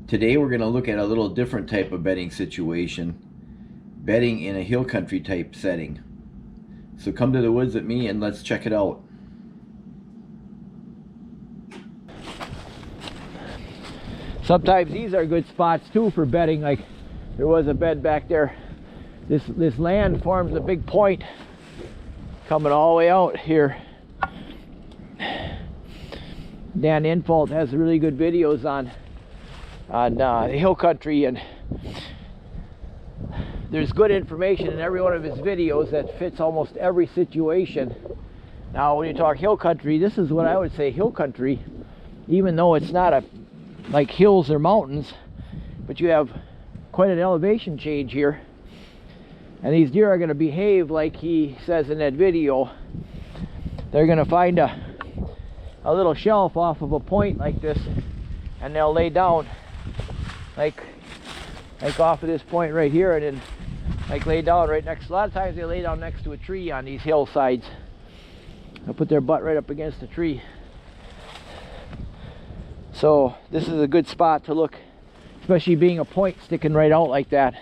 Today we're going to look at a little different type of bedding situation, bedding in a hill country type setting. So come to the woods with me and let's check it out. Sometimes these are good spots too for bedding. Like there was a bed back there. This land forms a big point coming all the way out here. Dan Infault has really good videos on the hill country, and there's good information in every one of his videos that fits almost every situation. Now when you talk hill country, this is what I would say hill country, even though it's not like hills or mountains, but you have quite an elevation change here, and these deer are going to behave like he says in that video. They're going to find a little shelf off of a point like this, and they'll lay down like off of this point right here, and then like lay down right next. A lot of times they lay down next to a tree on these hillsides. They'll put their butt right up against a tree. So this is a good spot to look, especially being a point sticking right out like that.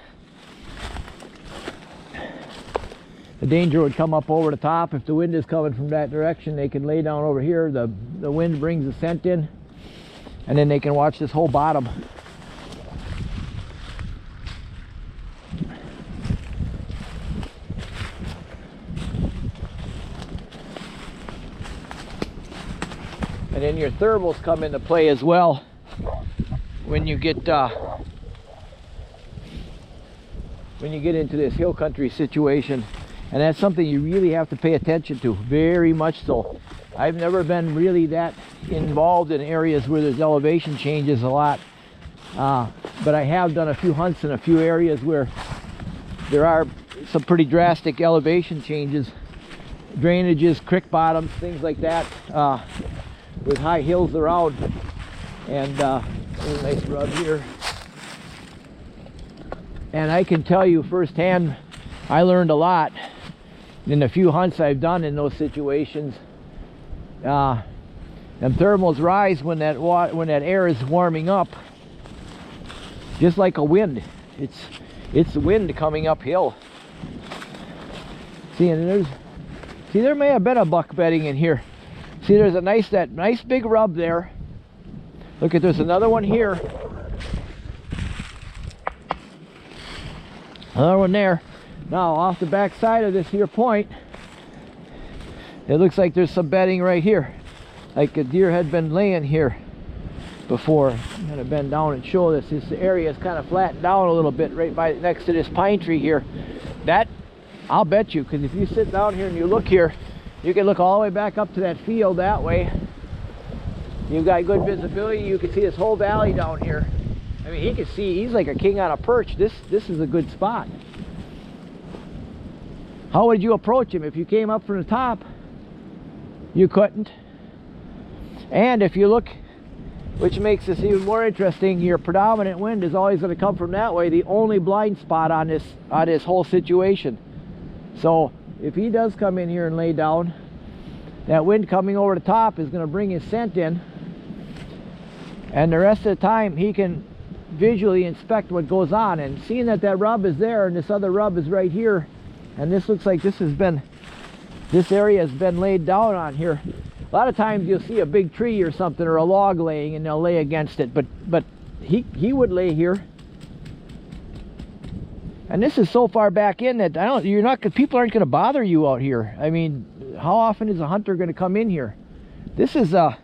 The danger would come up over the top. If the wind is coming from that direction, they can lay down over here. The wind brings the scent in, and then they can watch this whole bottom. And then your thermals come into play as well when you get into this hill country situation, and that's something you really have to pay attention to, very much so. I've never been really that involved in areas where there's elevation changes a lot, but I have done a few hunts in a few areas where there are some pretty drastic elevation changes, drainages, creek bottoms, things like that, with high hills around. And a nice rub here. And I can tell you firsthand, I learned a lot in the few hunts I've done in those situations. And thermals rise when that air is warming up, just like a wind. It's the wind coming uphill. See, and there may have been a buck bedding in here. See, there's that nice big rub there. Look at, there's another one here. Another one there. Now off the back side of this here point, it looks like there's some bedding right here, like a deer had been laying here before. I'm gonna bend down and show this. This area is kind of flattened down a little bit right next to this pine tree here. That, I'll bet you, because if you sit down here and you look here, you can look all the way back up to that field that way. You've got good visibility. You can see this whole valley down here. I mean, he can see, he's like a king on a perch. This is a good spot. How would you approach him? If you came up from the top, you couldn't. And if you look, which makes this even more interesting, your predominant wind is always going to come from that way, the only blind spot on this whole situation. So if he does come in here and lay down, that wind coming over the top is going to bring his scent in, and the rest of the time he can visually inspect what goes on. And seeing that rub is there and this other rub is right here, and this looks like this area has been laid down on here. A lot of times you'll see a big tree or something or a log laying and they'll lay against it, but he would lay here. And this is so far back in that people aren't going to bother you out here. I mean, how often is a hunter going to come in here? This is a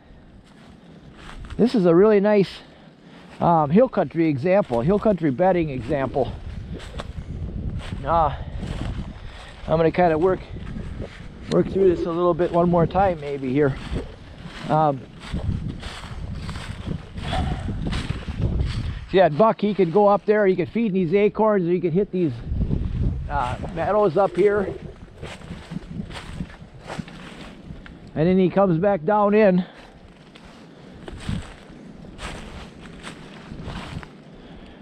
really nice hill country example, hill country bedding example. I'm going to kind of work through this a little bit one more time maybe here. See that buck, he could go up there, he could feed these acorns, or he could hit these meadows up here. And then he comes back down in.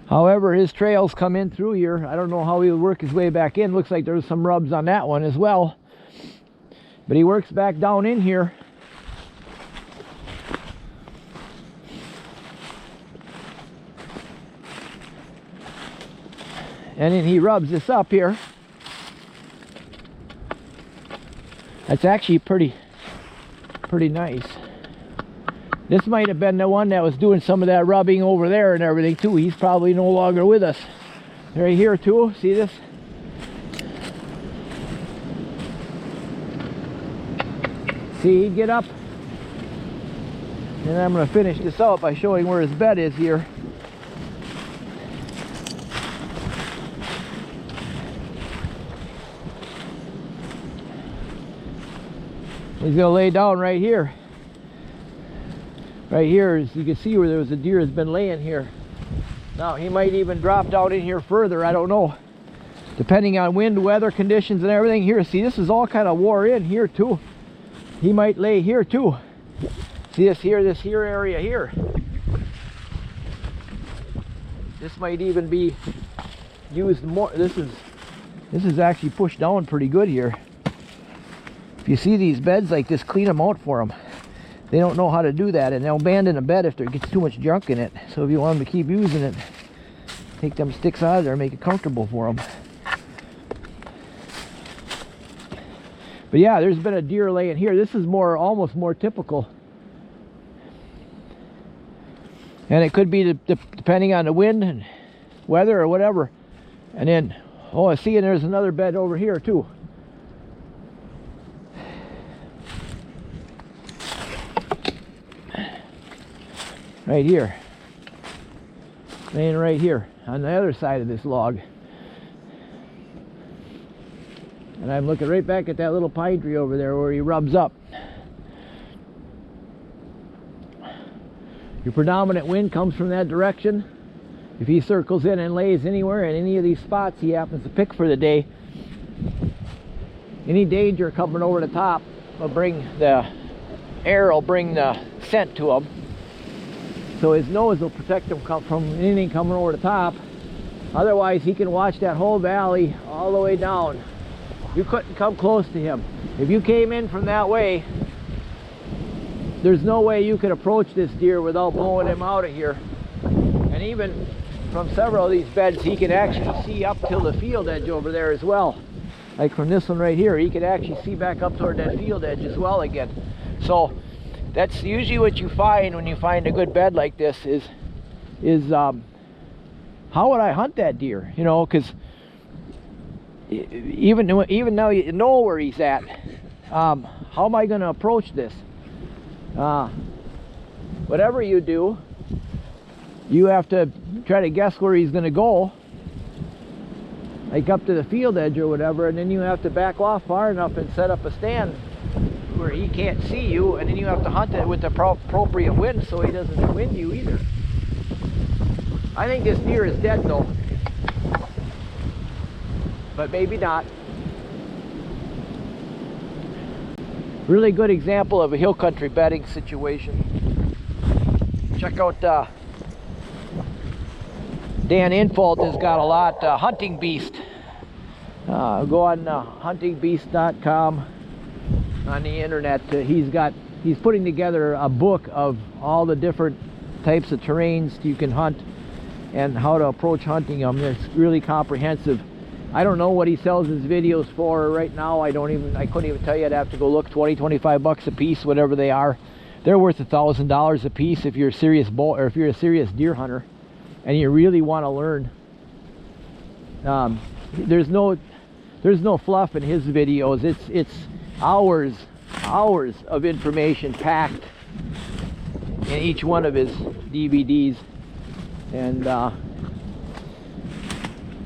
However, his trails come in through here. I don't know how he would work his way back in. Looks like there's some rubs on that one as well. But he works back down in here. And then he rubs this up here. That's actually pretty nice. This might have been the one that was doing some of that rubbing over there and everything too. He's probably no longer with us. Right here too, see this? See, he'd get up. And I'm going to finish this out by showing where his bed is here. He's going to lay down right here. Right here, as you can see where there was a deer has been laying here. Now, he might even drop down in here further, I don't know. Depending on wind, weather conditions and everything. Here, see, this is all kind of wore in here too. He might lay here too. See this here area here. This might even be used more. This is actually pushed down pretty good here. If you see these beds like this, clean them out for them. They don't know how to do that, and they'll abandon a bed if there gets too much junk in it. So if you want them to keep using it, take them sticks out of there and make it comfortable for them. But yeah, there's been a deer laying here. This is almost more typical. And it could be depending on the wind and weather or whatever. And then, oh, I see, and there's another bed over here too. Right here. Laying right here on the other side of this log. And I'm looking right back at that little pine tree over there where he rubs up. Your predominant wind comes from that direction. If he circles in and lays anywhere in any of these spots he happens to pick for the day, any danger coming over the top will bring the air, will bring the scent to him. So his nose will protect him from anything coming over the top. Otherwise, he can watch that whole valley all the way down. You couldn't come close to him. If you came in from that way, there's no way you could approach this deer without blowing him out of here. And even from several of these beds, he can actually see up till the field edge over there as well. Like from this one right here, he can actually see back up toward that field edge as well again. So that's usually what you find when you find a good bed like this is how would I hunt that deer? You know, because even now you know where he's at. How am I going to approach this? Whatever you do, you have to try to guess where he's going to go, like up to the field edge or whatever, and then you have to back off far enough and set up a stand where he can't see you, and then you have to hunt it with the appropriate wind so he doesn't wind you either. I think this deer is dead though, but maybe not. Really good example of a hill country bedding situation. Check out Dan Infold has got a lot. Hunting Beast. Go on huntingbeast.com on the internet. He's putting together a book of all the different types of terrains you can hunt and how to approach hunting them. It's really comprehensive. I don't know what he sells his videos for right now. I couldn't even tell you. I'd have to go look. 20-25 bucks a piece, whatever they are. They're worth $1,000 a piece if you're a serious or if you're a serious deer hunter and you really want to learn. There's no fluff in his videos. It's hours of information packed in each one of his DVDs, and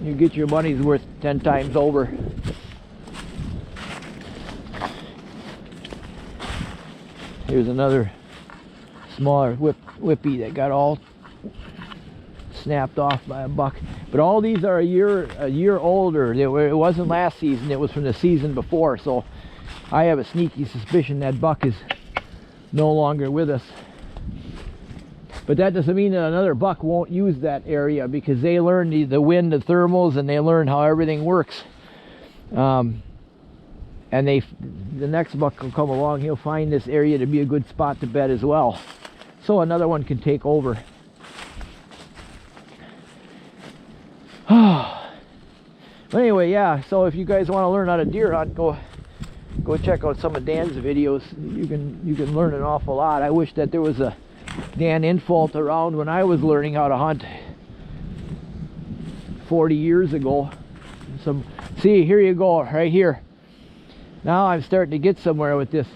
you get your money's worth 10 times over. Here's another smaller whippy that got all snapped off by a buck. But all these are a year older. It wasn't last season, it was from the season before. So I have a sneaky suspicion that buck is no longer with us. But that doesn't mean that another buck won't use that area, because they learn the wind, the thermals, and they learn how everything works. And the next buck will come along, he'll find this area to be a good spot to bed as well. So another one can take over. But anyway, yeah, so if you guys want to learn how to deer hunt, go check out some of Dan's videos. You can learn an awful lot. I wish that there was a Dan Infault around when I was learning how to hunt 40 years ago. See, here you go, right here. Now I'm starting to get somewhere with this.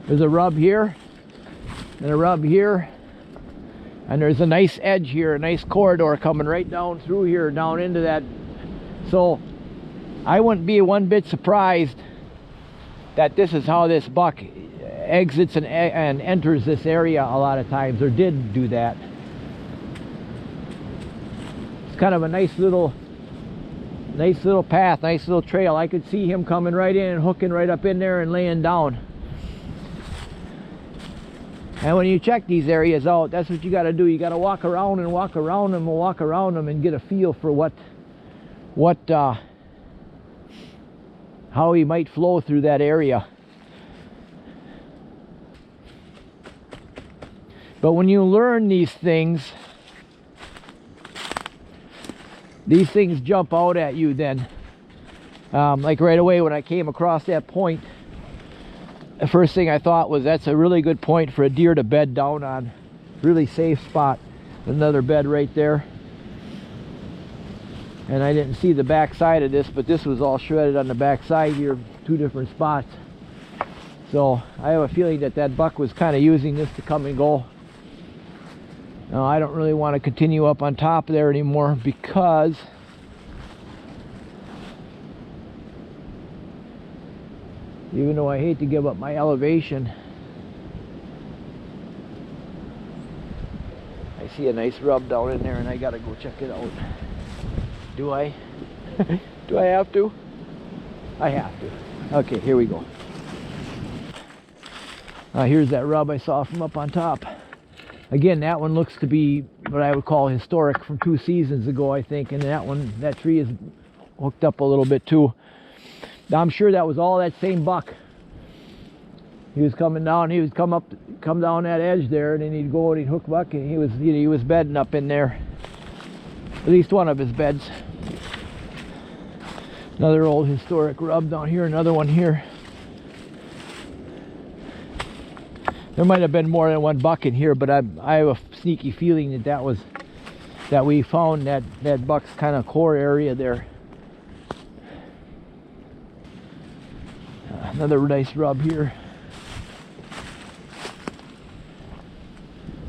There's a rub here and a rub here, and there's a nice edge here, a nice corridor coming right down through here, down into that. So I wouldn't be one bit surprised that this is how this buck exits and enters this area a lot of times, or did do that. It's kind of a nice little path, nice little trail. I could see him coming right in and hooking right up in there and laying down. And when you check these areas out, that's what you got to do. You got to walk around and walk around them and walk around them and get a feel for how he might flow through that area. But when you learn these things jump out at you then. Like right away when I came across that point, the first thing I thought was, that's a really good point for a deer to bed down on. Really safe spot. Another bed right there. And I didn't see the back side of this, but this was all shredded on the back side here, 2 different spots. So I have a feeling that that buck was kind of using this to come and go. Now I don't really want to continue up on top there anymore, because even though I hate to give up my elevation, I see a nice rub down in there and I gotta go check it out. Do I? Do I have to? I have to. Okay, here we go. Here's that rub I saw from up on top. Again, that one looks to be what I would call historic, from 2 seasons ago, I think. And that tree is hooked up a little bit too. Now, I'm sure that was all that same buck. He was coming down. He would come down that edge there, and then he'd go and he'd hook buck, and he was bedding up in there. At least one of his beds. Another old historic rub down here. Another one here. There might have been more than one buck in here, but I have a sneaky feeling that we found that buck's kind of core area there. Another nice rub here.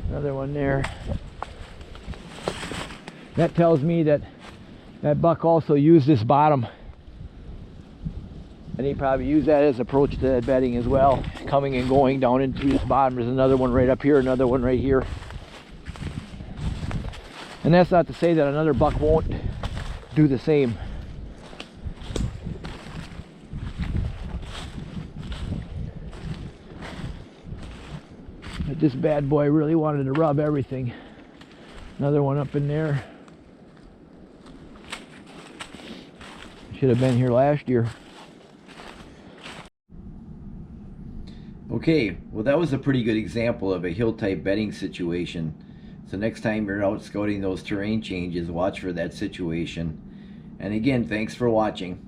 Another one there. That tells me that buck also used this bottom. And he probably used that as approach to that bedding as well. Coming and going down into this bottom. There's another one right up here, another one right here. And that's not to say that another buck won't do the same. But this bad boy really wanted to rub everything. Another one up in there. Should have been here last year. Okay, well that was a pretty good example of a hill type bedding situation. So next time you're out scouting those terrain changes, watch for that situation. And again, thanks for watching.